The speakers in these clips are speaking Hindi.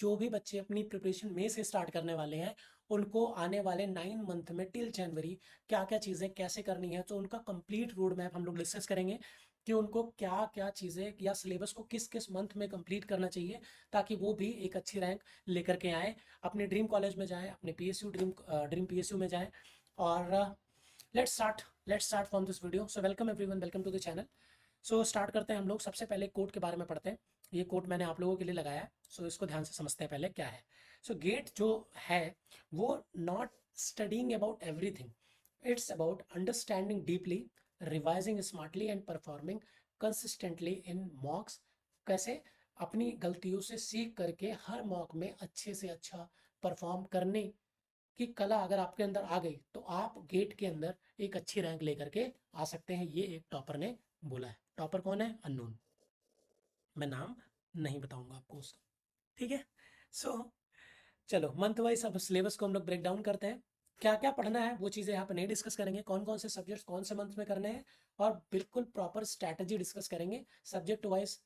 जो भी बच्चे अपनी प्रिपरेशन मई से स्टार्ट करने वाले हैं, उनको आने वाले 9 मंथ में टिल जनवरी क्या क्या चीज़ें कैसे करनी है, तो उनका कंप्लीट रोड मैप हम लोग डिस्कस करेंगे कि उनको क्या क्या चीज़ें या सिलेबस को किस किस मंथ में कंप्लीट करना चाहिए, ताकि वो भी एक अच्छी रैंक लेकर के आए, अपने ड्रीम कॉलेज में जाएँ, अपने पीएसयू ड्रीम पीएसयू में जाएँ। और let's start from this video. So welcome everyone, welcome to the channel. So start करते हैं हम लोग। सबसे पहले कोड के बारे में पढ़ते हैं। ये कोड मैंने आप लोगों के लिए लगाया है, सो इसको ध्यान से समझते हैं पहले क्या है। सो गेट जो है वो not studying about everything, it's about understanding deeply, revising smartly and performing consistently इन मॉक्स। कैसे? अपनी गलतियों से सीख करके हर मॉक में अच्छे से अच्छा परफॉर्म करने की कला अगर आपके अंदर आ गई तो आप गेट के अंदर एक अच्छी रैंक लेकर के आ सकते हैं। ये एक टॉपर ने बोला है। टॉपर कौन है? अननोन, मैं नाम नहीं बताऊंगा आपको उसका। ठीक है। सो चलो मंथ वाइज अब सिलेबस को हम लोग ब्रेक डाउन करते हैं। क्या क्या पढ़ना है वो चीज़ें यहाँ पे नहीं डिस्कस करेंगे, कौन कौन से सब्जेक्ट्स कौन से मंथ में करने हैं, और बिल्कुल प्रॉपर स्ट्रैटेजी डिस्कस करेंगे सब्जेक्ट वाइज।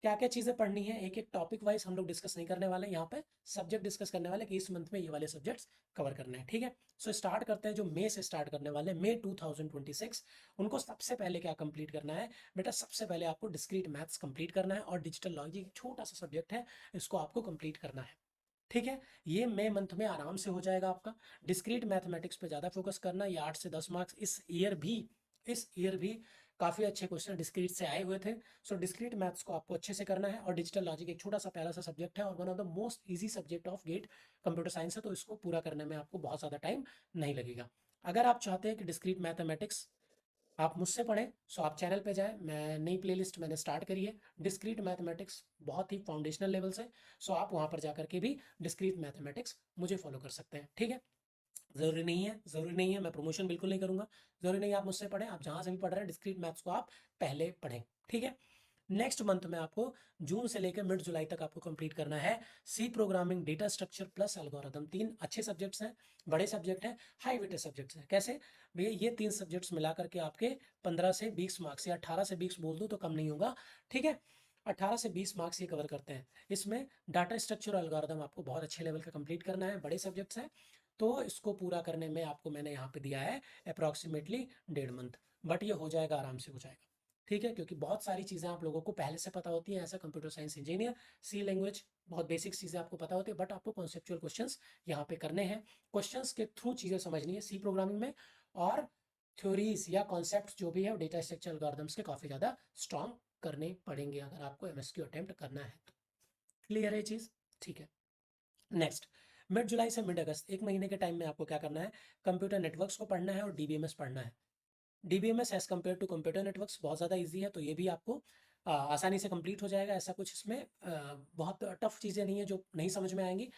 क्या क्या चीज़ें पढ़नी है एक एक टॉपिक वाइज हम लोग डिस्कस नहीं करने वाले, यहाँ पे सब्जेक्ट डिस्कस करने वाले कि इस मंथ में ये वाले सब्जेक्ट्स कवर करने हैं। ठीक है। सो स्टार्ट करते हैं। जो मई से स्टार्ट करने वाले, मई 2026, उनको सबसे पहले क्या कंप्लीट करना है बेटा? सबसे पहले आपको डिस्क्रीट मैथ्स कंप्लीट करना है, और डिजिटल लॉजिक छोटा सा सब्जेक्ट है, इसको आपको कंप्लीट करना है। ठीक है। ये मई मंथ में आराम से हो जाएगा आपका। डिस्क्रीट मैथमेटिक्स पे ज़्यादा फोकस करना। ये 8 से 10 मार्क्स इस ईयर भी काफ़ी अच्छे क्वेश्चन डिस्क्रीट से आए हुए थे। सो डिस्क्रीट मैथ्स को आपको अच्छे से करना है, और डिजिटल लॉजिक एक छोटा सा प्यारा सा सब्जेक्ट है और one of the most easy subject of GATE computer science है, तो इसको पूरा करने में आपको बहुत ज़्यादा टाइम नहीं लगेगा। अगर आप चाहते हैं कि डिस्क्रीट मैथमेटिक्स आप मुझसे पढ़ें, सो आप चैनल पे जाएं, मैं नई प्लेलिस्ट मैंने स्टार्ट करी है डिस्क्रीट मैथमेटिक्स, बहुत ही फाउंडेशनल लेवल से। सो आप वहाँ पर जा करके भी डिस्क्रीट मैथमेटिक्स मुझे फॉलो कर सकते हैं। ठीक है। ज़रूरी नहीं है मैं प्रमोशन बिल्कुल नहीं करूँगा। ज़रूरी नहीं है आप मुझसे पढ़ें, आप जहाँ से भी पढ़ रहे हैं डिस्क्रीट मैथ्स को आप पहले पढ़ें। ठीक है। नेक्स्ट मंथ में आपको जून से लेकर मिड जुलाई तक आपको कंप्लीट करना है C programming, data structure plus algorithm. 3 अच्छे सब्जेक्ट्स हैं, बड़े सब्जेक्ट हैं, हाई वेटेज सब्जेक्ट्स हैं। कैसे भैया? ये 3 सब्जेक्ट्स मिला करके आपके 15 से 20 मार्क्स या 18 से 20 बोल दूँ तो कम नहीं होगा। ठीक है। 18 से 20 मार्क्स ये कवर करते हैं। इसमें डाटा स्ट्रक्चर और एल्गोरिथम आपको बहुत अच्छे लेवल का कंप्लीट करना है, बड़े सब्जेक्ट्स हैं, तो इसको पूरा करने में आपको मैंने यहाँ पे दिया है अप्रॉक्सीमेटली 1.5 मंथ, बट ये हो जाएगा, आराम से हो जाएगा। ठीक है। क्योंकि बहुत सारी चीज़ें आप लोगों को पहले से पता होती हैं, ऐसा कंप्यूटर साइंस इंजीनियर, सी लैंग्वेज, बहुत बेसिक चीज़ें आपको पता होती है, बट आपको कॉन्सेप्चुअल क्वेश्चंस यहाँ पे करने हैं। क्वेश्चंस के थ्रू चीज़ें समझनी है सी प्रोग्रामिंग में, और थ्योरीज या कॉन्सेप्ट जो भी है डेटा स्ट्रक्चर एल्गोरिथम्स के काफ़ी ज़्यादा स्ट्रॉन्ग करने पड़ेंगे अगर आपको एमएसक्यू अटेम्प्ट करना है तो। क्लियर है ये चीज़? ठीक है। नेक्स्ट, मिड जुलाई से मिड अगस्त, 1 महीने के टाइम में आपको क्या करना है? कंप्यूटर नेटवर्क्स को पढ़ना है और डीबीएमएस पढ़ना है। DBMS as compare to computer networks बहुत ज़्यादा ईज़ी है, तो ये भी आपको आसानी से कंप्लीट हो जाएगा। ऐसा कुछ इसमें बहुत टफ चीज़ें नहीं है जो नहीं समझ में आएँगी।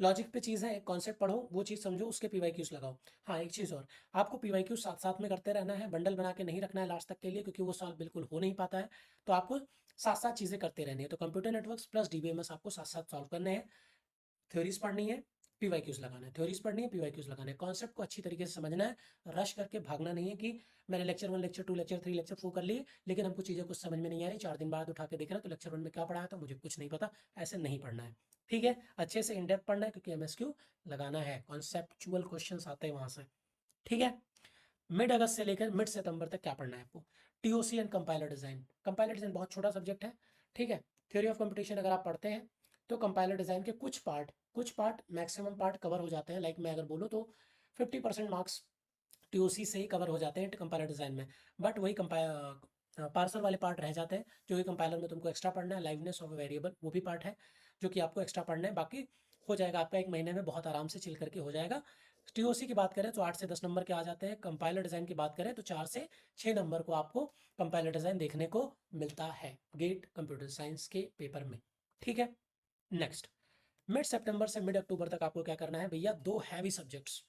लॉजिक पे चीज़ है, एक कॉन्सेप्ट पढ़ो, वो चीज़ समझो, उसके पीवाईक्यूज़ लगाओ। हाँ, एक चीज़ और, आपको पीवाईक्यू साथ-साथ में करते रहना है, बंडल बना के नहीं रखना है लास्ट तक के लिए, क्योंकि वो सॉल्व बिल्कुल हो नहीं पाता है। तो आपको साथ-साथ चीज़ें करते रहनी है। तो कंप्यूटर नेटवर्क्स प्लस डीबीएमएस आपको साथ-साथ सॉल्व करने हैं। थ्योरीज पढ़नी है, पीवाईक्यूज लगाना है, थ्योरीज पढ़नी है, पीवाईक्यूज लगाना है। कॉन्सेप्ट को अच्छी तरीके से समझना है, रश करके भागना नहीं है कि मैंने लेक्चर 1, लेक्चर 2, लेक्चर 3, लेक्चर 4 कर लिए, लेकिन हमको चीज़ें कुछ समझ में नहीं आ रही, 4 दिन बाद उठा के देख रहे हैं तो लेक्चर 1 में क्या पढ़ाया था मुझे कुछ नहीं पता। ऐसे नहीं पढ़ना है। ठीक है। अच्छे से इन डेप्थ पढ़ना है, क्योंकि एमएसक्यू लगाना है, कॉन्सेप्चुअल क्वेश्चन आते हैं वहां से। ठीक है। मिड अगस्त से लेकर मिड सितंबर तक क्या पढ़ना है आपको? TOC and compiler design. Compiler design बहुत छोटा सब्जेक्ट है। ठीक है। थ्योरी ऑफ कंपटीशन अगर आप पढ़ते हैं तो कंपाइलर डिजाइन के कुछ पार्ट मैक्सिमम पार्ट कवर हो जाते हैं। लाइक मैं अगर बोलूँ तो 50% मार्क्स टीओसी से ही कवर हो जाते हैं कंपाइलर डिजाइन में, बट वही पार्सर वाले पार्ट रह जाते हैं जो कि कंपाइलर में तुमको एक्स्ट्रा पढ़ना है। लाइवनेस ऑफ वेरिएबल वो भी पार्ट है जो कि आपको एक्स्ट्रा पढ़ना है। बाकी हो जाएगा आपका 1 महीने में, बहुत आराम से चिल करके हो जाएगा। टीओसी की बात करें तो 8 से 10 नंबर के आ जाते हैं। कंपाइलर डिज़ाइन की बात करें तो 4 से 6 नंबर को आपको कंपाइलर डिज़ाइन देखने को मिलता है गेट कंप्यूटर साइंस के पेपर में। ठीक है। नेक्स्ट, मिड सितंबर से मिड अक्टूबर तक आपको क्या करना है भैया? 2 heavy subjects,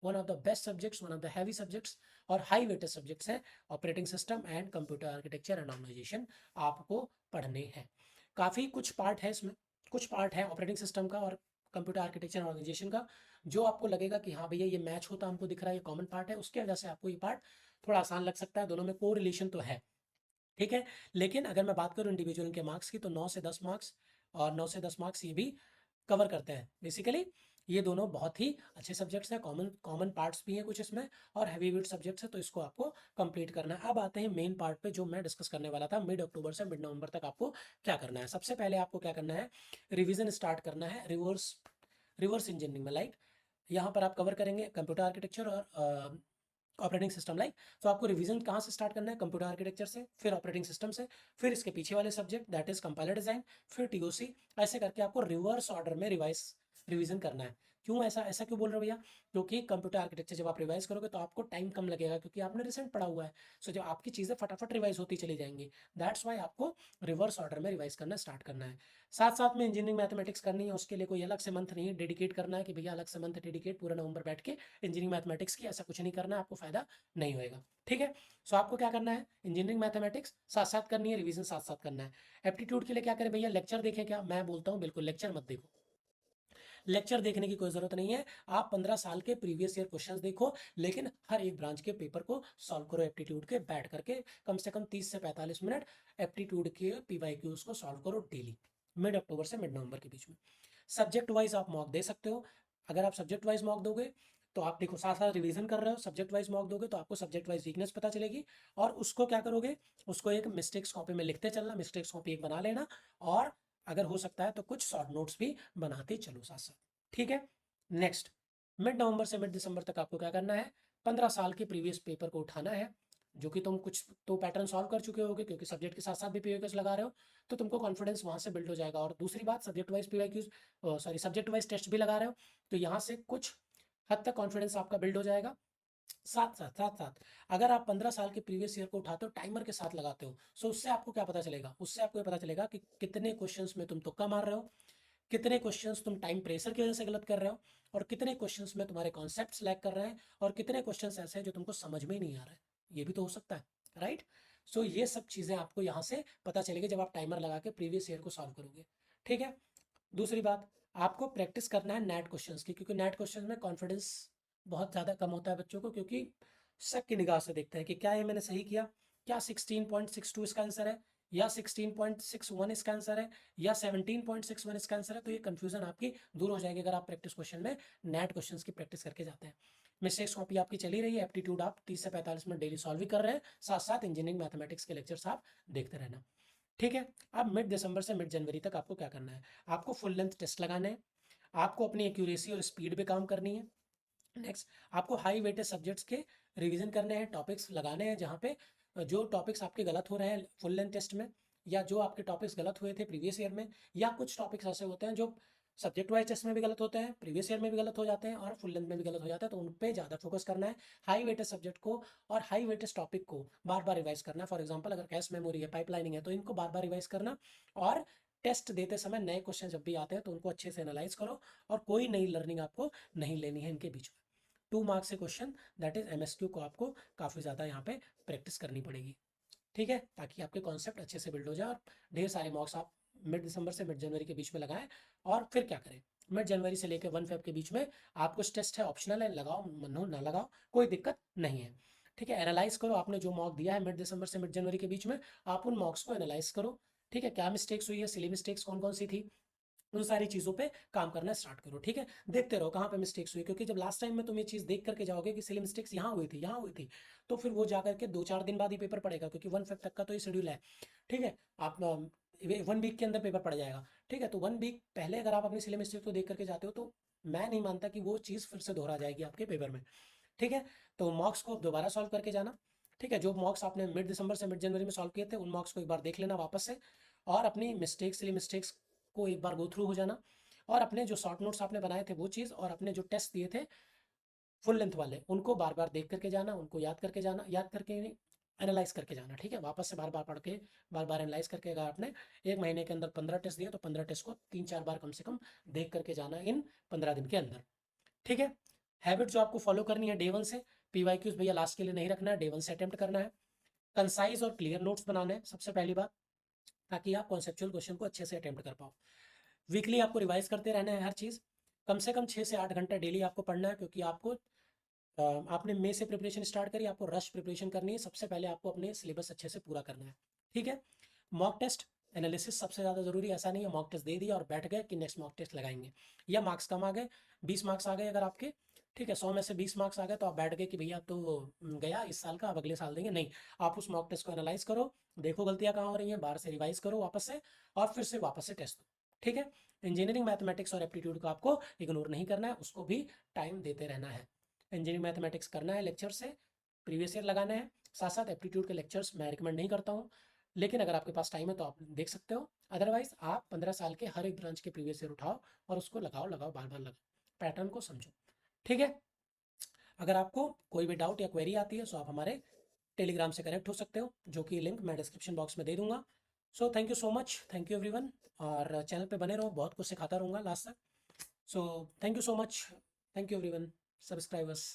one of the best subjects, one of the heavy subjects और हाई वेटेज सब्जेक्ट्स हैं, operating system and computer architecture and organisation आपको पढ़ने हैं। काफ़ी कुछ पार्ट है इसमें, कुछ पार्ट है ऑपरेटिंग सिस्टम का और कंप्यूटर आर्किटेक्चर ऑर्गेनाइजेशन का, जो आपको लगेगा कि हाँ भैया ये मैच होता हमको दिख रहा है, ये कॉमन पार्ट है, उसके वजह से आपको ये पार्ट थोड़ा आसान लग सकता है। दोनों में को रिलेशन तो है। ठीक है। लेकिन अगर मैं बात करूँ इंडिविजुअल के मार्क्स की, तो 9 से 10 मार्क्स, और 9 से 10 मार्क्स ये भी कवर करते हैं। बेसिकली ये दोनों बहुत ही अच्छे सब्जेक्ट्स हैं, कॉमन कॉमन पार्ट्स भी हैं कुछ इसमें, और हैवी वेट सब्जेक्ट्स हैं, तो इसको आपको कंप्लीट करना है। अब आते हैं मेन पार्ट पे जो मैं डिस्कस करने वाला था। मिड अक्टूबर से मिड नवंबर तक आपको क्या करना है। सबसे पहले आपको क्या करना है, रिवीजन स्टार्ट करना है रिवर्स रिवर्स इंजीनियरिंग में। लाइक यहाँ पर आप कवर करेंगे कंप्यूटर आर्किटेक्चर और ऑपरेटिंग सिस्टम। लाइक तो आपको रिवीजन कहाँ से स्टार्ट करना है, कंप्यूटर आर्किटेक्चर से, फिर ऑपरेटिंग सिस्टम से, फिर इसके पीछे वाले subject that is compiler design, फिर टीओसी। ऐसे करके आपको रिवर्स ऑर्डर में रिवीजन करना है। क्यों ऐसा ऐसा क्यों बोल रहे हो भैया, क्योंकि कंप्यूटर आर्किटेक्चर जब आप रिवाइज करोगे तो आपको टाइम कम लगेगा, क्योंकि आपने रिसेंट पढ़ा हुआ है। सो जब आपकी चीज़ें फटाफट रिवाइज होती चली जाएंगी, दैट्स वाई आपको रिवर्स ऑर्डर में रिवाइज करना स्टार्ट करना है। साथ साथ में इंजीनियरिंग मैथमेटिक्स करनी है, उसके लिए कोई अलग से मंथ नहीं डेडिकेट करना है कि भैया अलग से मंथ डेडिकेट पूरा नवंबर बैठ के इंजीनियरिंग मैथमेटिक्स की, ऐसा कुछ नहीं करना है, आपको फायदा नहीं होएगा। ठीक है, सो आपको क्या करना है, इंजीनियरिंग मैथमेटिक्स साथ साथ करनी है, रिवीजन साथ साथ करना है। एप्टीट्यूड के लिए क्या करें भैया, लेक्चर देखें क्या, मैं बोलता हूँ बिल्कुल लेक्चर मत देखो। लेक्चर देखने की कोई जरूरत नहीं है, आप 15 साल के प्रीवियस ईयर क्वेश्चंस देखो, लेकिन हर एक ब्रांच के पेपर को सॉल्व करो एप्टीट्यूड के बैठ करके, कम से कम 30 से 45 मिनट एप्टीट्यूड के पीवाईक्यूज को सॉल्व करो डेली, मिड अक्टूबर से मिड नवंबर के बीच में। सब्जेक्ट वाइज आप मॉक दे सकते हो। अगर आप सब्जेक्ट वाइज मॉक दोगे तो आप देखो साथ साथ रिवीजन कर रहे हो, सब्जेक्ट वाइज मॉक दोगे तो आपको सब्जेक्ट वाइज वीकनेस पता चलेगी, और उसको क्या करोगे, उसको एक मिस्टेक्स कॉपी में लिखते चलना, मिस्टेक्स कॉपी एक बना लेना, और अगर हो सकता है तो कुछ शॉर्ट नोट्स भी बनाते चलो साथ साथ। ठीक है, नेक्स्ट मिड नवंबर से मिड दिसंबर तक आपको क्या करना है, 15 साल के प्रीवियस पेपर को उठाना है, जो कि तुम कुछ तो पैटर्न सॉल्व कर चुके होगे, क्योंकि सब्जेक्ट के साथ साथ भी पीवाईक्यूज लगा रहे हो, तो तुमको कॉन्फिडेंस वहां से बिल्ड हो जाएगा। और दूसरी बात, subject wise PYQs sorry subject wise test भी लगा रहे हो, तो यहाँ से कुछ हद तक कॉन्फिडेंस आपका बिल्ड हो जाएगा। साथ साथ अगर आप 15 साल के प्रीवियस ईयर को उठाते हो, टाइमर के साथ लगाते हो, सो उससे आपको क्या पता चलेगा, उससे आपको ये पता चलेगा कि कितने क्वेश्चंस में तुम तुक्का मार रहे हो, कितने क्वेश्चंस तुम टाइम प्रेशर की वजह से गलत कर रहे हो, और कितने क्वेश्चंस में तुम्हारे कॉन्सेप्ट्स लैग कर रहे हैं, और कितने क्वेश्चंस ऐसे हैं जो तुमको समझ में ही नहीं आ रहा है। ये भी तो हो सकता है, राइट। सो ये सब चीज़ें आपको यहाँ से पता चलेगी जब आप टाइमर लगा के प्रीवियस ईयर को सॉल्व करोगे। ठीक है, दूसरी बात, आपको प्रैक्टिस करना है नेट क्वेश्चंस की, क्योंकि नेट क्वेश्चंस में कॉन्फिडेंस बहुत ज़्यादा कम होता है बच्चों को, क्योंकि शक की निगाह से देखते हैं कि क्या ये मैंने सही किया, क्या 16.62 इसका आंसर है, या 16.61 इसका आंसर है, या 17.61 इसका आंसर है। तो ये कंफ्यूजन आपकी दूर हो जाएगी अगर आप प्रैक्टिस क्वेश्चन में नेट क्वेश्चंस की प्रैक्टिस करके जाते हैं। मिस्टेक्स कॉपी आपकी चली रही है, एप्टीट्यूड आप 30 से 45 मिनट डेली सॉल्व भी कर रहे हैं, साथ साथ इंजीनियरिंग मैथमेटिक्स के लेक्चर्स आप देखते रहना। ठीक है, अब मिड दिसंबर से मिड जनवरी तक आपको क्या करना है, आपको फुल लेंथ टेस्ट लगाने हैं, आपको अपनी एक्यूरेसी और स्पीड पे काम करनी है। नेक्स्ट, आपको हाई वेटेज सब्जेक्ट्स के रिवीजन करने हैं, टॉपिक्स लगाने हैं, जहाँ पे जो टॉपिक्स आपके गलत हो रहे हैं फुल लेंथ टेस्ट में, या जो आपके टॉपिक्स गलत हुए थे प्रीवियस ईयर में, या कुछ टॉपिक्स ऐसे होते हैं जो सब्जेक्ट वाइज टेस्ट में भी गलत होते हैं, प्रीवियस ईयर में भी गलत हो जाते हैं, और फुल लेंथ में भी गलत हो जाते हैं, तो उन पे ज़्यादा फोकस करना है। हाई वेटेज सब्जेक्ट को और हाई वेटेज टॉपिक को बार बार रिवाइज करना है। फॉर एग्जाम्पल अगर कैश मेमोरी है, पाइपलाइनिंग है, तो इनको बार बार रिवाइज करना, और टेस्ट देते समय नए क्वेश्चन जब भी आते हैं तो उनको अच्छे से एनालाइज करो, और कोई नई लर्निंग आपको नहीं लेनी है इनके बीच में। 2 मार्क्स से क्वेश्चन दैट इज एमएसक्यू को आपको काफ़ी ज़्यादा यहाँ पे प्रैक्टिस करनी पड़ेगी। ठीक है, ताकि आपके कॉन्सेप्ट अच्छे से बिल्ड हो जाए, और ढेर सारे मॉक्स आप मिड दिसंबर से मिड जनवरी के बीच में लगाएं। और फिर क्या करें, मिड जनवरी से लेकर 1 फेब के बीच में आप कुछ टेस्ट है ऑप्शनल है, लगाओ मन हो ना लगाओ कोई दिक्कत नहीं है। ठीक है, एनालाइज करो आपने जो मॉक दिया है मिड दिसंबर से मिड जनवरी के बीच में, आप उन मॉक्स को एनालाइज करो। ठीक है, क्या मिस्टेक्स हुई है, सिली मिस्टेक्स कौन कौन सी थी, उन सारी चीज़ों पे काम करना स्टार्ट करो। ठीक है, देखते रहो कहाँ पे मिस्टेक्स हुई, क्योंकि जब लास्ट टाइम में तुम ये चीज़ देख करके जाओगे कि सिली मिस्टेक्स यहाँ हुई थी यहाँ हुई थी, तो फिर वो जा करके 2-4 दिन बाद ही पेपर पड़ेगा, क्योंकि 1 फेब तक का तो ये शेड्यूल है। ठीक है, आप 1 वीक के अंदर पेपर पड़ जाएगा। ठीक है, तो 1 वीक पहले अगर आप अपनी सिली मिस्टेक्स को देख करके जाते हो, तो मैं नहीं मानता कि वो चीज़ फिर से दोहरा जाएगी आपके पेपर में। ठीक है, तो मॉक्स को दोबारा सॉल्व करके जाना। ठीक है, जो मॉक्स आपने मिड दिसंबर से मिड जनवरी में सॉल्व किए थे, उन मॉक्स को एक बार देख लेना वापस से, और अपनी मिस्टेक्स सिली मिस्टेक्स को एक बार गो थ्रू हो जाना, और अपने जो शॉर्ट नोट्स आपने बनाए थे वो चीज़, और अपने जो टेस्ट दिए थे फुल लेंथ वाले, उनको बार बार देख करके जाना, उनको याद करके जाना, याद करके एनालाइज करके जाना। ठीक है, वापस से बार बार पढ़ के बार बार एनालाइज करके, अगर आपने 1 महीने के अंदर 15 टेस्ट दिए तो 15 टेस्ट को 3-4 बार कम से कम देख करके जाना इन 15 दिन के अंदर। ठीक है, हैबिट जो आपको फॉलो करनी है डे 1 से, पीवाईक्यूज भैया लास्ट के लिए नहीं रखना है, डे 1 से अटेम्प्ट करना है। कंसाइज और क्लियर नोट्स बनाने हैं सबसे पहली बात, ताकि आप कॉन्सेप्चुअल क्वेश्चन को अच्छे से अटेम्प्ट कर पाओ। वीकली आपको रिवाइज करते रहना है हर चीज़, कम से कम 6 से 8 घंटा डेली आपको पढ़ना है, क्योंकि आपको आपने मई से प्रिपरेशन स्टार्ट करी, आपको रश प्रिपरेशन करनी है, सबसे पहले आपको अपने सिलेबस अच्छे से पूरा करना है। ठीक है, मॉक टेस्ट एनालिसिस सबसे ज़्यादा ज़रूरी, ऐसा नहीं है मॉक टेस्ट दे दिया और बैठ गए कि नेक्स्ट मॉक टेस्ट लगाएंगे, या मार्क्स कम आ गए, 20 मार्क्स आ गए अगर आपके, ठीक है, 100 में से 20 मार्क्स आ गए तो आप बैठ गए कि भैया अब तो गया इस साल का, अब अगले साल देंगे, नहीं। आप उस मॉक टेस्ट को एनालाइज करो, देखो गलतियाँ कहाँ हो रही हैं, बाहर से रिवाइज करो वापस से, और फिर से वापस से टेस्ट दो, ठीक है। इंजीनियरिंग मैथमेटिक्स और एप्टीट्यूड को आपको इग्नोर नहीं करना है, उसको भी टाइम देते रहना है। इंजीनियरिंग मैथमेटिक्स करना है लेक्चर से, प्रीवियस ईयर लगाना है, साथ साथ एप्टीट्यूड के लेक्चर्स मैं रिकमेंड नहीं करता हूँ, लेकिन अगर आपके पास टाइम है तो आप देख सकते हो। अदरवाइज आप 15 साल के हर एक ब्रांच के प्रीवियस ईयर उठाओ और उसको लगाओ लगाओ बार बार लगाओ, पैटर्न को समझो, ठीक है। अगर आपको कोई भी डाउट या क्वेरी आती है तो आप हमारे टेलीग्राम से कनेक्ट हो सकते हो, जो कि लिंक मैं डिस्क्रिप्शन बॉक्स में दे दूंगा। So thank you so much, thank you everyone, और चैनल पे बने रहो, बहुत कुछ सिखाता रहूँगा लास्ट तक। So thank you so much, thank you everyone, subscribers.